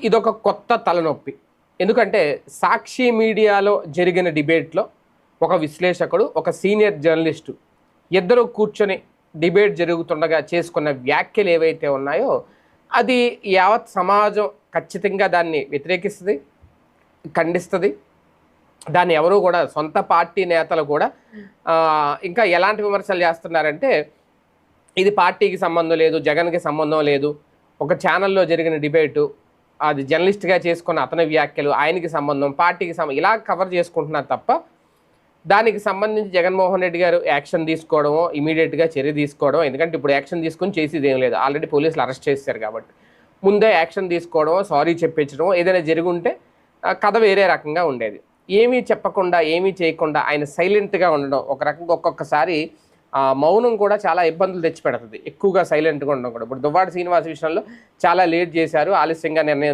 ఇదొక కొత్త తలనొప్పి. ఎందుకంటే సాక్షి మీడియాలో జరిగిన డిబేట్‌లో ఒక విశ్లేషకుడు, ఒక సీనియర్ జర్నలిస్టు ఇద్దరు కూర్చొని డిబేట్ జరుగుతుండగా చేసుకున్న వ్యాఖ్యలు ఏవైతే ఉన్నాయో అది యావత్ సమాజం ఖచ్చితంగా దాన్ని వ్యతిరేకిస్తది, ఖండిస్తది. దాన్ని ఎవరు కూడా సొంత పార్టీ నేతలు కూడా ఇంకా ఎలాంటి విమర్శలు చేస్తున్నారంటే ఇది పార్టీకి సంబంధం లేదు, జగన్‌కి సంబంధం లేదు. ఒక ఛానల్‌లో జరిగిన డిబేటు అది జర్నలిస్ట్‌గా చేసుకున్న అతని వ్యాఖ్యలు, ఆయనకి సంబంధం, పార్టీకి ఇలా కవర్ చేసుకుంటున్నారు తప్ప దానికి సంబంధించి జగన్మోహన్ రెడ్డి గారు యాక్షన్ తీసుకోవడమో, ఇమీడియట్‌గా చర్య తీసుకోవడం, ఎందుకంటే ఇప్పుడు యాక్షన్ తీసుకొని చేసేదేం లేదు. ఆల్రెడీ పోలీసులు అరెస్ట్ చేశారు కాబట్టి. ముందే యాక్షన్ తీసుకోవడమో, సారీ చెప్పించడమో ఏదైనా జరిగుంటే కథ వేరే రకంగా ఉండేది. ఏమీ చెప్పకుండా, ఏమీ చేయకుండా ఆయన సైలెంట్‌గా ఉండడం ఒక రకంగా ఒక్కొక్కసారి మౌనం కూడా చాలా ఇబ్బందులు తెచ్చిపెడుతుంది. ఎక్కువగా సైలెంట్‌గా ఉండడం కూడా. ఇప్పుడు దువ్వాడ శ్రీనివాస్ విషయంలో చాలా లేట్ చేశారు, ఆలస్యంగా నిర్ణయం